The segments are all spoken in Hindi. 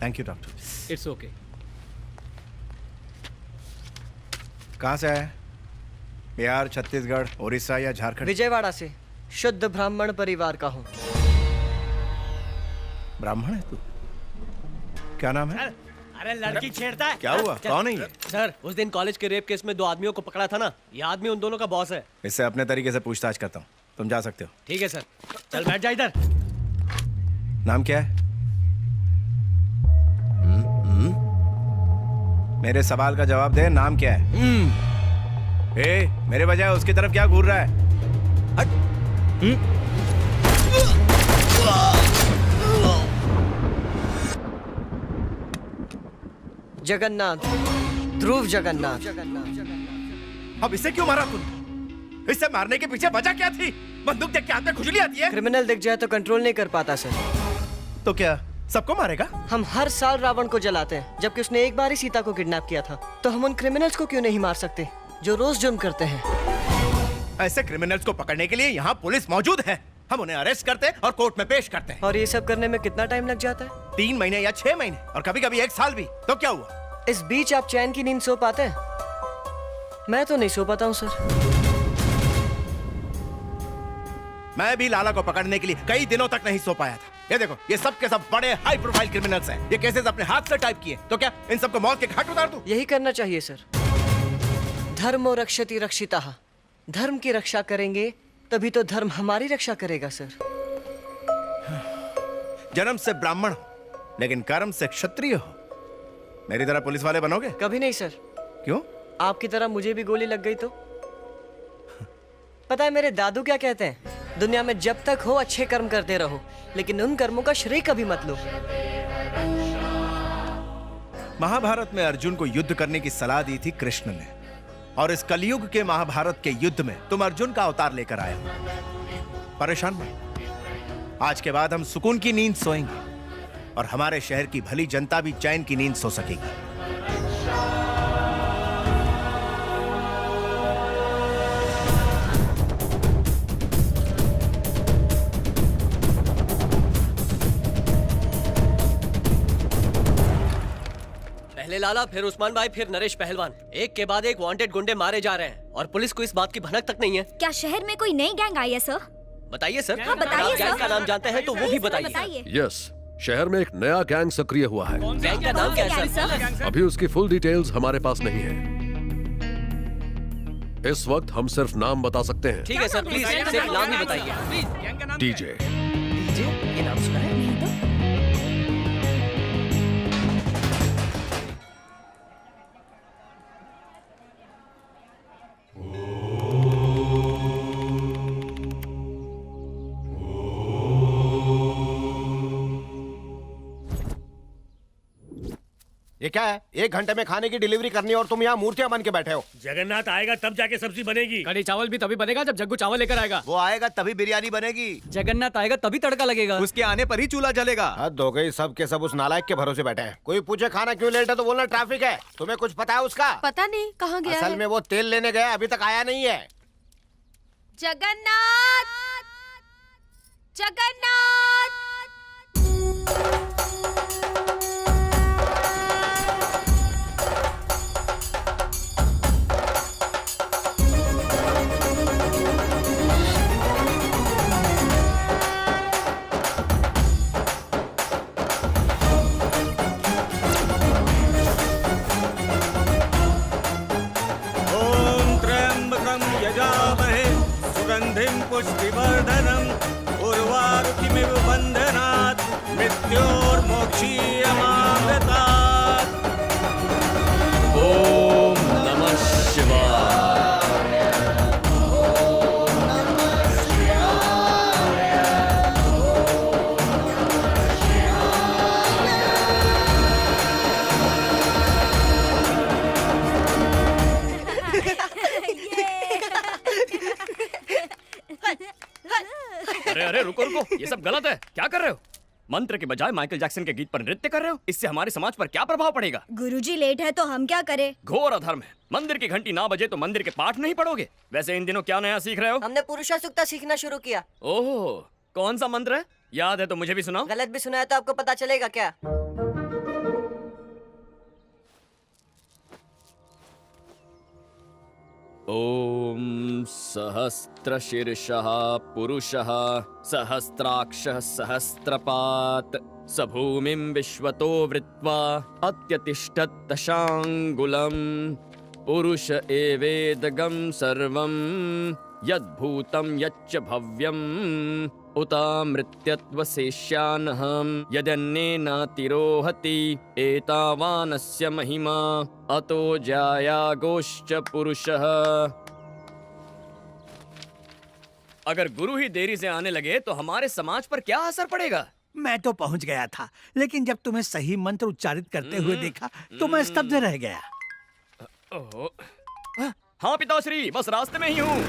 Thank you doctor. It's okay. कहाँ से आया? बिहार, छत्तीसगढ़, उड़ीसा या झारखंड? विजयवाड़ा से। शुद्ध ब्राह्मण परिवार का हूँ। ब्राह्मण है तू? क्या नाम है? अरे लड़की छेड़ता है। क्या हुआ? कौन है ये? सर, उस दिन कॉलेज के रेप केस में 2 आदमियों को पकड़ा था ना, ये आदमी उन दोनों का बॉस है। इससे अपने तरीके से पूछताछ करता हूँ, तुम जा सकते हो। ठीक है सर, चल बैठ जा इधर। नाम क्या है? मेरे सवाल का जवाब दे, नाम क्या है? मेरे बजाय उसकी तरफ क्या घूर रहा है? हट। जगन्नाथ, ध्रुव जगन्नाथ। अब इसे क्यों मारा तूने? इसे मारने के पीछे वजह क्या थी? बंदूक देख के हाथ में खुजली आती है? क्रिमिनल दिख जाए तो कंट्रोल नहीं कर पाता सर। तो क्या सबको मारेगा? हम हर साल रावण को जलाते हैं, जबकि उसने एक बार ही सीता को किडनैप किया था। तो हम उन क्रिमिनल्स को क्यों नहीं मार सकते जो रोज जुर्म करते हैं? ऐसे क्रिमिनल्स को पकड़ने के लिए यहाँ पुलिस मौजूद है। हम उन्हें अरेस्ट करते हैं और कोर्ट में पेश करते हैं। और ये सब करने में कितना टाइम लग जाता है? 3 महीने या 6 महीने और कभी कभी 1 साल भी। तो क्या हुआ? इस बीच आप चैन की नींद सो पाते हैं? मैं तो नहीं सो पाता हूँ सर। मैं भी लाला को पकड़ने के लिए कई दिनों तक नहीं सो पाया था। ये देखो, ये सब के सब बड़े हाई प्रोफाइल क्रिमिनल्स हैं। ये केसेस अपने हाथ से टाइप किए। तो क्या इन सबको मौत के घाट उतार दूं? यही करना चाहिए सर। धर्मो रक्षति रक्षिताः। धर्म की रक्षा करेंगे तभी तो धर्म हमारी रक्षा करेगा सर। जन्म से ब्राह्मण हो लेकिन कर्म से क्षत्रिय हो। मेरी तरह पुलिस वाले बनोगे? कभी नहीं सर। क्यों? आपकी तरह मुझे भी गोली लग गई तो? पता है मेरे दादू क्या कहते हैं? दुनिया में जब तक हो अच्छे कर्म करते रहो, लेकिन उन कर्मों का श्रेय कभी मत लो। महाभारत में अर्जुन को युद्ध करने की सलाह दी थी कृष्ण ने, और इस कलयुग के महाभारत के युद्ध में तुम अर्जुन का अवतार लेकर आए हो। परेशान मत। आज के बाद हम सुकून की नींद सोएंगे और हमारे शहर की भली जनता भी चैन की नींद सो सकेगी। पहले लाला, फिर उस्मान भाई, फिर नरेश पहलवान। एक के बाद एक वांटेड गुंडे मारे जा रहे हैं और पुलिस को इस बात की भनक तक नहीं है। क्या शहर में कोई नई गैंग आई है सर? बताइए सर। हाँ, बताइए गैंग सर। का नाम जानते हैं तो वो भी बताइए। यस, शहर में एक नया गैंग सक्रिय हुआ है। गैंग का नाम क्या है सर? अभी उसकी फुल डिटेल्स हमारे पास नहीं है। इस वक्त हम सिर्फ नाम बता सकते हैं। ठीक है सर, प्लीज सिर्फ नाम ही बताइए। डीजे। ये नाम सुना है? ये क्या है? 1 घंटे में खाने की डिलीवरी करनी है और तुम यहाँ मूर्तियाँ बन के बैठे हो। जगन्नाथ आएगा तब जाके सब्जी बनेगी। कढ़ी चावल भी तभी बनेगा जब जग्गू चावल लेकर आएगा। वो आएगा तभी बिरयानी बनेगी। जगन्नाथ आएगा तभी तड़का लगेगा। उसके आने पर ही चूल्हा जलेगा। हद हो गई, सब के सब उस नालायक के भरोसे बैठे हैं। कोई पूछे खाना क्यों लेट है तो बोलना ट्रैफिक है। तुम्हें कुछ पता है उसका? पता नहीं कहाँ गया असल है। में वो तेल लेने गया, अभी तक आया नहीं है। जगन्नाथ, जगन्नाथ। ओम त्र्यंबकं यजामहे सुगंधिं पुष्टिवर्धनम् उर्वारुकमिव बन्धनात् मृत्योर्मोक्षीयमामृतात्। ओम नमः शिवाय। अरे अरे रुको रुको, ये सब गलत है। क्या कर रहे हो? मंत्र के बजाय माइकल जैक्सन के गीत पर नृत्य कर रहे हो। इससे हमारे समाज पर क्या प्रभाव पड़ेगा? गुरुजी लेट है तो हम क्या करें? घोर अधर्म है। मंदिर की घंटी ना बजे तो मंदिर के पाठ नहीं पढ़ोगे। वैसे इन दिनों क्या नया सीख रहे हो? हमने पुरुषा सूक्ता सीखना शुरू किया। ओह, कौन सा मंत्र है? याद है तो मुझे भी सुनाओ। गलत भी सुना है तो आपको पता चलेगा क्या? ओम सहस्त्रशीर्षः पुरुषः सहस्राक्षः सहस्रपात् स भूमिं विश्वतो वृत्वा अत्यतिष्ठत् दशाङ्गुलम् पुरुष एवेदगं सर्वं यद्भूतं यच्च भव्यम् उतामृत्यत्वशेष्यानहं यदन्येनातिरोहति एतावानस्य महिमा अतो जायागोश्च पुरुषः। अगर गुरु ही देरी से आने लगे तो हमारे समाज पर क्या असर पड़ेगा? मैं तो पहुंच गया था, लेकिन जब तुम्हें सही मंत्र उच्चारित करते हुए देखा तो मैं स्तब्ध रह गया। ओहो। हाँ पिताश्री, बस रास्ते में ही हूँ।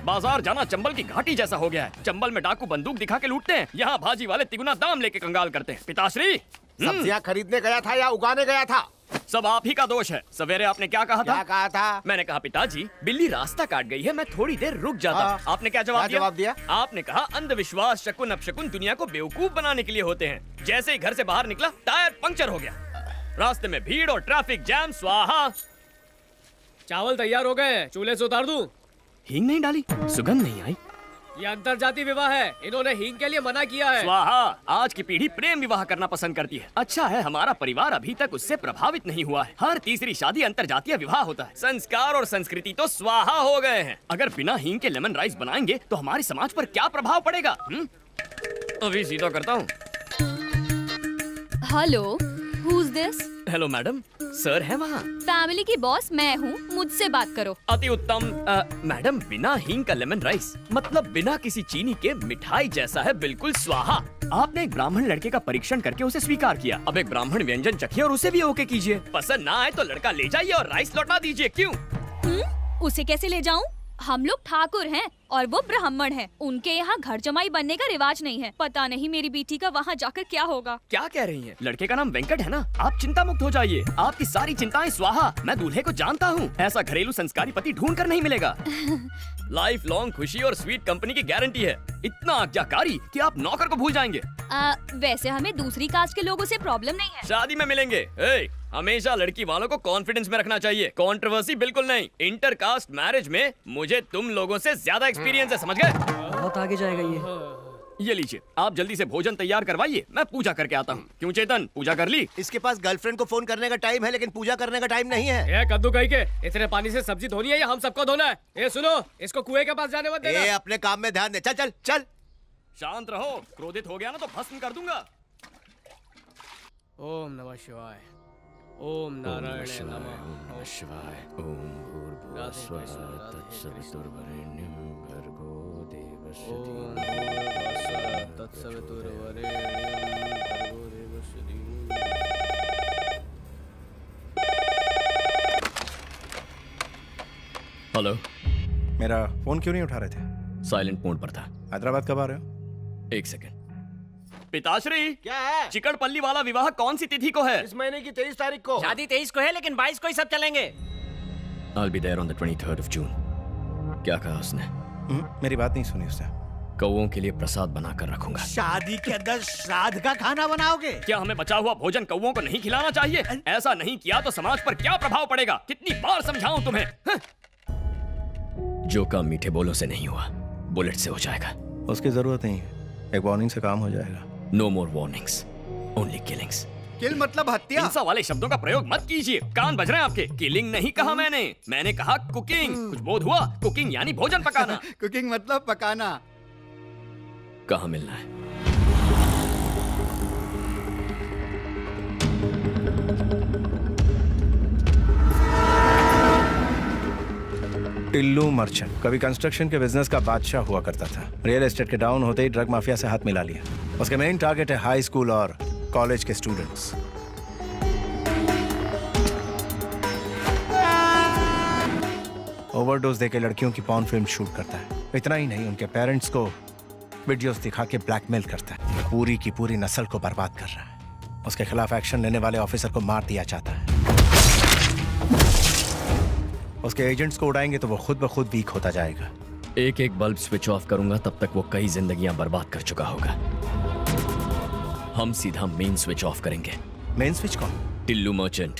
बाजार जाना चंबल की घाटी जैसा हो गया है। चंबल में डाकू बंदूक दिखा के लूटते हैं, यहाँ भाजी वाले तिगुना दाम लेके कंगाल करते हैं। पिताश्री, सब्जियां खरीदने गया था या उगाने गया था? सब आप ही का दोष है। सवेरे आपने क्या कहा था? क्या कहा था? मैंने कहा पिताजी बिल्ली रास्ता काट गई है, मैं थोड़ी देर रुक जाता हूं। आपने क्या जवाब दिया? आपने कहा अंधविश्वास शकुन अपशकुन दुनिया को बेवकूफ बनाने के लिए होते हैं। जैसे ही घर से बाहर निकला टायर पंक्चर हो गया। रास्ते में भीड़ और ट्रैफिक जैम। स्वाहा। चावल तैयार हो गए, चूल्हे से उतार दूं? हींग नहीं डाली, सुगंध नहीं आई। ये अंतरजातीय विवाह है, इन्होंने हींग के लिए मना किया है। स्वाहा। आज की पीढ़ी प्रेम विवाह करना पसंद करती है। अच्छा है हमारा परिवार अभी तक उससे प्रभावित नहीं हुआ है। हर तीसरी शादी अंतरजातीय विवाह होता है। संस्कार और संस्कृति तो स्वाहा हो गए हैं। अगर बिना हींग के लेमन राइस बनाएंगे तो हमारे समाज पर क्या प्रभाव पड़ेगा? अभी सीधा करता हूँ। Hello, who is this? Hello madam, sir है वहाँ। फैमिली की बॉस मैं हूँ, मुझसे बात करो। अति उत्तम। मैडम बिना हींग का लेमन राइस मतलब बिना किसी चीनी के मिठाई जैसा है, बिल्कुल स्वाहा। आपने एक ब्राह्मण लड़के का परीक्षण करके उसे स्वीकार किया। अब एक ब्राह्मण व्यंजन चखिए और उसे भी ओके कीजिए। पसंद ना आए तो लड़का ले जाइए और राइस लौटा दीजिए। क्यों? उसे कैसे ले जाऊँ? हम लोग ठाकुर हैं और वो ब्राह्मण हैं। उनके यहाँ घर जमाई बनने का रिवाज नहीं है। पता नहीं मेरी बेटी का वहाँ जाकर क्या होगा। क्या कह रही हैं? लड़के का नाम वेंकट है ना? आप चिंता मुक्त हो जाइए, आपकी सारी चिंताएं स्वाहा। मैं दूल्हे को जानता हूँ, ऐसा घरेलू संस्कारी पति ढूंढ कर नहीं मिलेगा। लाइफ लॉन्ग खुशी और स्वीट कंपनी की गारंटी है। इतना आज्ञाकारी कि आप नौकर को भूल जाएंगे। वैसे हमें दूसरी कास्ट के लोगों से प्रॉब्लम नहीं है। शादी में मिलेंगे। हमेशा लड़की वालों को कॉन्फिडेंस में रखना चाहिए, कंट्रोवर्सी बिल्कुल नहीं। इंटर कास्ट मैरिज में मुझे तुम लोगों से ज्यादा एक्सपीरियंस है, समझ गए? बहुत आगे जाएगा ये लीजिए, आप जल्दी से भोजन तैयार करवाइए, मैं पूजा करके आता हूँ। क्यों चेतन, पूजा कर ली? इसके पास गर्लफ्रेंड को फोन करने का टाइम है, लेकिन पूजा करने का टाइम नहीं है। ये कद्दू कहीं के इतने पानी से सब्जी धोनी है या हम सबको धोना है? ये सुनो, इसको कुएं के पास जाने मत देना। अपने काम में ध्यान दे। चल चल चल। शांत रहो, क्रोधित हो गया ना तो भस्म कर दूंगा। ओम नमः शिवाय। ओम नारायण नमः। ओम शिवाय। ओम भूर्भुवः स्वः तत्सवितुर्वरेण्यं भर्गो देवस्य धीमहि हेलो। मेरा फोन क्यों नहीं उठा रहे थे? साइलेंट मोड पर था। हैदराबाद कब आ रहे हो? एक सेकंड। पिताश्री, क्या है? चिकड़पल्ली वाला विवाह कौन सी तिथि को है? इस महीने की 23 तारीख को। शादी 23 को है, लेकिन 22 को ही सब चलेंगे। I'll be there on the 23rd of June। क्या कहा उसने? मेरी बात नहीं सुनी उसने। कौओं के लिए प्रसाद बना कर रखूंगा। शादी के अंदर श्राद्ध का खाना बनाओगे? क्या हमें बचा हुआ भोजन कौओं को नहीं खिलाना चाहिए? ऐसा नहीं किया तो समाज पर क्या प्रभाव पड़ेगा? कितनी बार समझाऊं तुम्हें? जो काम मीठे बोलों से नहीं हुआ, बुलेट से हो जाएगा। उसकी जरूरत नहीं है, एक वार्निंग से काम हो जाएगा। नो मोर वार्निंग्स, ओनली किलिंग्स। किल मतलब हत्या। हिंसा वाले शब्दों का प्रयोग मत कीजिए, कान बज रहे हैं आपके। किलिंग नहीं कहा मैंने कहा कुकिंग। कुछ बोध हुआ? कुकिंग यानी भोजन पकाना। कुकिंग मतलब पकाना। कहाँ मिलना है? टिल्लू मर्चेंट कभी कंस्ट्रक्शन के बिजनेस का बादशाह हुआ करता था। रियल एस्टेट के डाउन होते ही ड्रग माफिया से हाथ मिला लिया। उसके मेन टारगेट है हाई स्कूल और कॉलेज के स्टूडेंट्स। ओवरडोज देके लड़कियों की पॉर्न फिल्म शूट करता है। इतना ही नहीं, उनके पेरेंट्स को वीडियोस दिखा के ब्लैकमेल करता है। पूरी की पूरी नस्ल को बर्बाद कर रहा है। उसके खिलाफ एक्शन लेने वाले ऑफिसर को मार दिया जाता है। उसके एजेंट्स को उड़ाएंगे तो वो खुद ब खुद वीक होता जाएगा। एक एक बल्ब स्विच ऑफ करूंगा तब तक वो कई जिंदगियां बर्बाद कर चुका होगा। हम सीधा मेन स्विच ऑफ करेंगे। मेन स्विच कौन? Tillu merchant.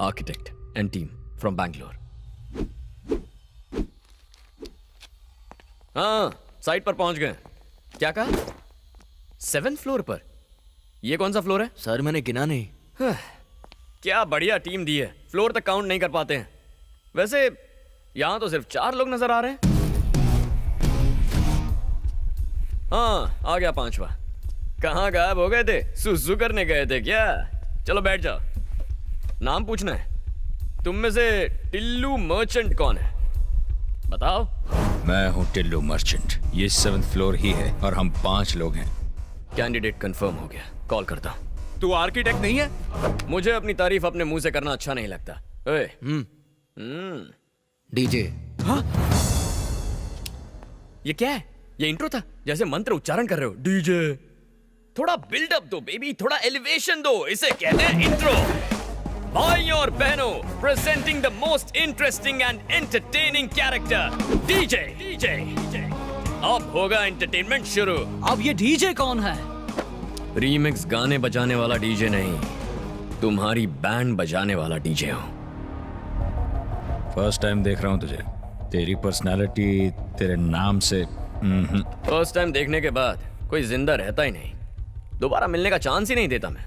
Architect and team from Bangalore. हाँ, साइट पर पहुंच गए। क्या कहा? 7th फ्लोर पर? ये कौन सा फ्लोर है? सर मैंने गिना नहीं। क्या बढ़िया टीम दी है, फ्लोर तक काउंट नहीं कर पाते हैं। वैसे यहां तो सिर्फ 4 लोग नजर आ रहे हैं। हाँ, आ गया 5वां। कहाँ गायब हो गए थे? सुसु करने गए थे क्या? चलो बैठ जाओ। नाम पूछना है। तुम में से टिल्लू मर्चेंट कौन है? बताओ। मैं हूँ टिल्लू मर्चेंट। ये 7th फ्लोर ही है और हम 5 लोग हैं। कैंडिडेट कंफर्म हो गया, कॉल करता हूँ। तू आर्किटेक्ट नहीं है? मुझे अपनी तारीफ अपने मुंह से करना अच्छा नहीं लगता। ओए। डीजे। हाँ? ये क्या है? ये इंट्रो था? जैसे मंत्र उच्चारण कर रहे हो। डीजे। थोड़ा बिल्डअप दो बेबी, थोड़ा एलिवेशन दो। इसे कहते हैं इंट्रो। भाइयों और बहनों, presenting the most interesting and entertaining character, DJ. DJ. अब होगा एंटरटेनमेंट शुरू। अब ये डीजे कौन है? रीमिक्स गाने बजाने वाला डीजे नहीं, तुम्हारी बैंड बजाने वाला डीजे हूं। फर्स्ट टाइम देख रहा हूँ तुझे। तेरी पर्सनालिटी तेरे नाम से फर्स्ट टाइम देखने के बाद कोई जिंदा रहता ही नहीं। दोबारा मिलने का चांस ही नहीं देता मैं।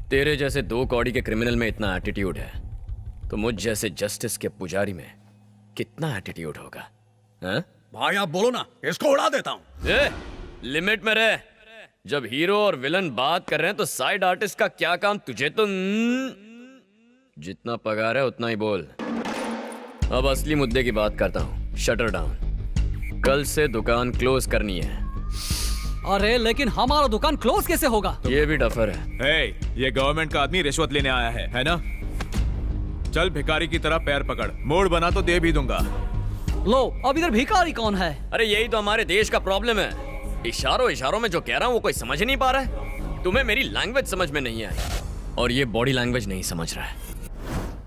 तेरे जैसे 2 कौड़ी के क्रिमिनल में इतना एटीट्यूड है, तो मुझ जैसे जस्टिस के पुजारी में कितना एटीट्यूड होगा? हैं? भाई आप बोलो ना, इसको उड़ा देता हूँ। लिमिट में रह। जब हीरो और विलन बात कर रहे हैं तो साइड आर्टिस्ट का क्या काम तुझे? तो जितना पगार है उतना ही बोल। अब असली मुद्दे की बात करता हूँ। Shutter down. कल से दुकान क्लोज करनी है। अरे लेकिन हमारा दुकान क्लोज कैसे होगा? ये भी डफर है। ये गवर्नमेंट का आदमी रिश्वत लेने आया है ना? चल भिखारी की तरह पैर पकड़, मूड बना तो दे भी दूंगा। लो, अब इधर भिखारी कौन है? अरे यही तो हमारे देश का प्रॉब्लम है। इशारों में जो कह रहा हूँ वो कोई समझ नहीं पा रहा है। तुम्हें मेरी लैंग्वेज समझ में नहीं आई और ये बॉडी लैंग्वेज नहीं समझ रहा है।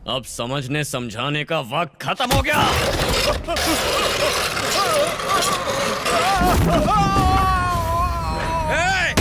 अब समझने समझाने का वक्त खत्म हो गया। Hey!